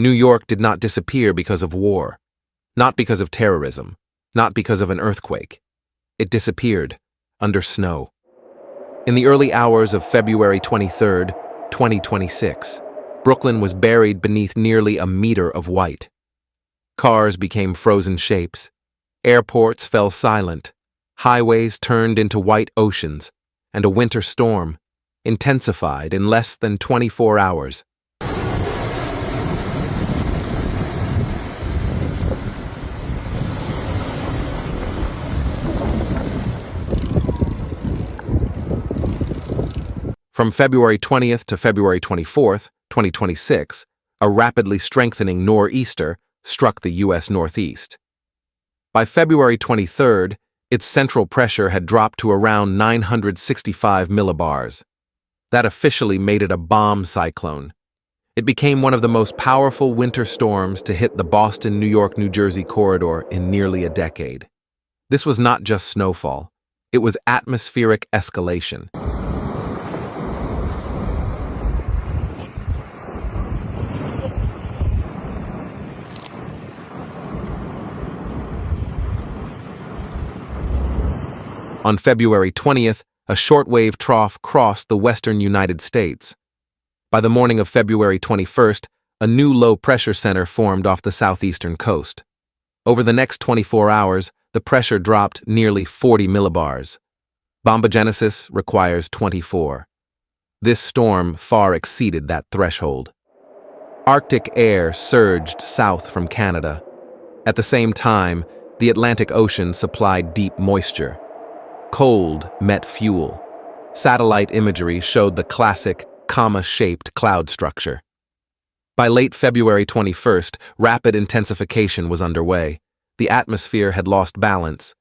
New York did not disappear because of war, not because of terrorism, not because of an earthquake. It disappeared under snow. In the early hours of February 23, 2026, Brooklyn was buried beneath nearly a meter of white. Cars became frozen shapes. Airports fell silent. Highways turned into white oceans, and a winter storm intensified in less than 24 hours. From February 20th to February 24th, 2026, a rapidly strengthening nor'easter struck the U.S. Northeast. By February 23rd, its central pressure had dropped to around 965 millibars. That officially made it a bomb cyclone. It became one of the most powerful winter storms to hit the Boston, New York, New Jersey corridor in nearly a decade. This was not just snowfall. It was atmospheric escalation. On February 20th, a shortwave trough crossed the western United States. By the morning of February 21st, a new low-pressure center formed off the southeastern coast. Over the next 24 hours, the pressure dropped nearly 40 millibars. Bombogenesis requires 24. This storm far exceeded that threshold. Arctic air surged south from Canada. At the same time, the Atlantic Ocean supplied deep moisture. Cold met fuel. Satellite imagery showed the classic comma-shaped cloud structure. By late February 21st, rapid intensification was underway. The atmosphere had lost balance.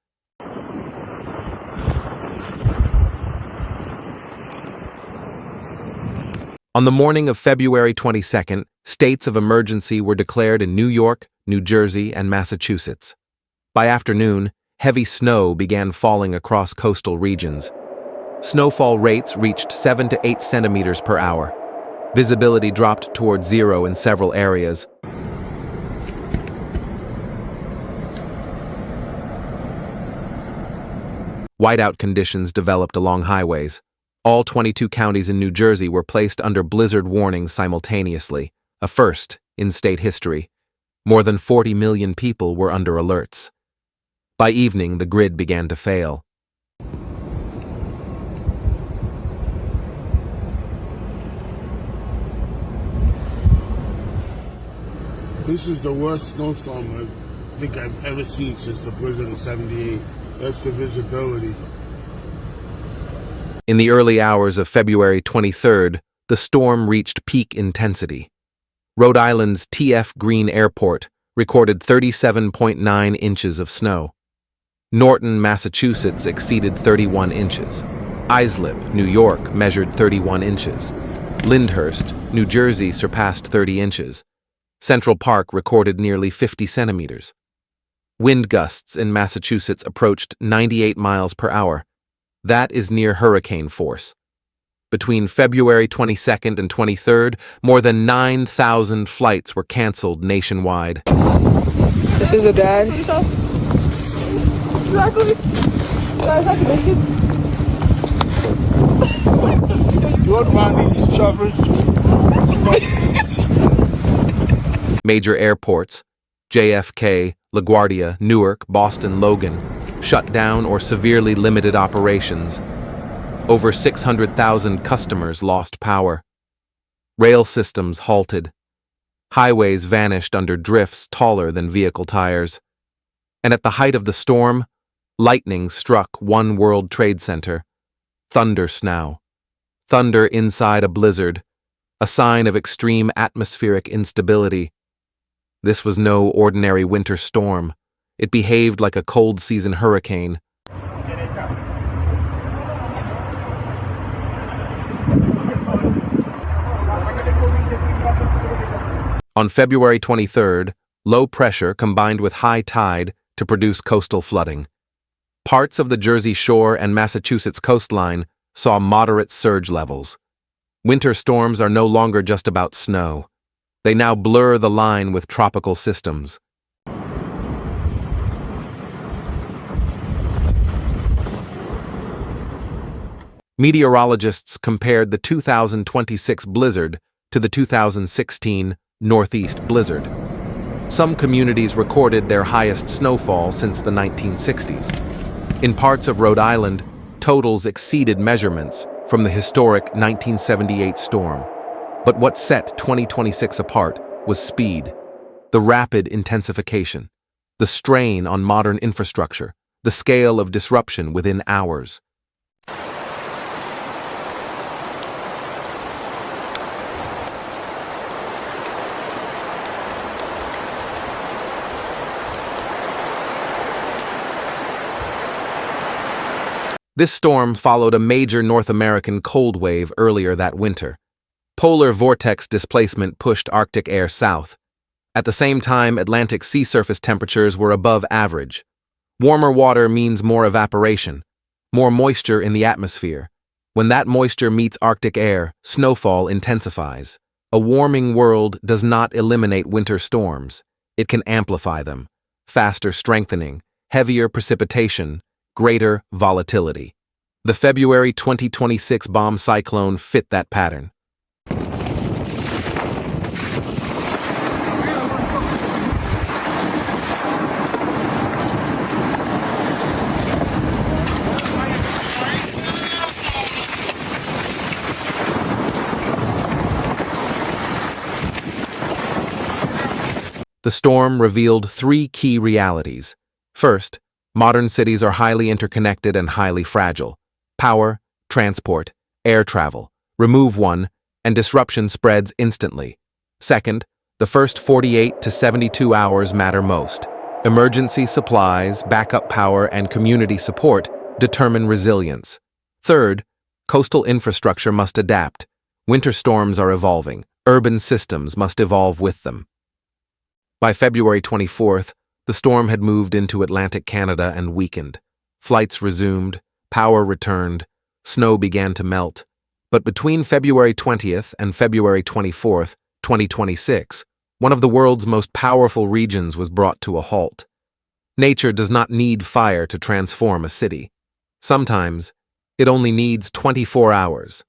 On the morning of February 22nd, states of emergency were declared in New York, New Jersey, and Massachusetts. By afternoon, heavy snow began falling across coastal regions. Snowfall rates reached 7 to 8 centimeters per hour. Visibility dropped toward zero in several areas. Whiteout conditions developed along highways. All 22 counties in New Jersey were placed under blizzard warnings simultaneously, a first in state history. More than 40 million people were under alerts. By evening, the grid began to fail. This is the worst snowstorm I think I've ever seen since the blizzard of '78. That's the visibility. In the early hours of February 23rd, the storm reached peak intensity. Rhode Island's T.F. Green Airport recorded 37.9 inches of snow. Norton, Massachusetts exceeded 31 inches. Islip, New York measured 31 inches. Lyndhurst, New Jersey surpassed 30 inches. Central Park recorded nearly 50 centimeters. Wind gusts in Massachusetts approached 98 miles per hour. That is near hurricane force. Between February 22nd and 23rd, more than 9,000 flights were canceled nationwide. This is a dad. Exactly. Guys, I can make it. You want around these strawberries? Major airports, JFK, LaGuardia, Newark, Boston Logan, shut down or severely limited operations. Over 600,000 customers lost power. Rail systems halted. Highways vanished under drifts taller than vehicle tires. And at the height of the storm, lightning struck One World Trade Center. Thunder snow. Thunder inside a blizzard, a sign of extreme atmospheric instability. This was no ordinary winter storm. It behaved like a cold-season hurricane. On February 23rd, low pressure combined with high tide to produce coastal flooding. Parts of the Jersey Shore and Massachusetts coastline saw moderate surge levels. Winter storms are no longer just about snow. They now blur the line with tropical systems. Meteorologists compared the 2026 blizzard to the 2016 Northeast blizzard. Some communities recorded their highest snowfall since the 1960s. In parts of Rhode Island, totals exceeded measurements from the historic 1978 storm. But what set 2026 apart was speed, the rapid intensification, the strain on modern infrastructure, the scale of disruption within hours. This storm followed a major North American cold wave earlier that winter. Polar vortex displacement pushed Arctic air south. At the same time, Atlantic sea surface temperatures were above average. Warmer water means more evaporation, more moisture in the atmosphere. When that moisture meets Arctic air, snowfall intensifies. A warming world does not eliminate winter storms. It can amplify them. Faster strengthening, heavier precipitation, greater volatility. The February 2026 bomb cyclone fit that pattern. The storm revealed three key realities. First, modern cities are highly interconnected and highly fragile. Power, transport, air travel. Remove one, and disruption spreads instantly. Second, the first 48 to 72 hours matter most. Emergency supplies, backup power, and community support determine resilience. Third, coastal infrastructure must adapt. Winter storms are evolving. Urban systems must evolve with them. By February 24th, the storm had moved into Atlantic Canada and weakened. Flights resumed, power returned, snow began to melt. But between February 20th and February 24th, 2026, one of the world's most powerful regions was brought to a halt. Nature does not need fire to transform a city. Sometimes, it only needs 24 hours.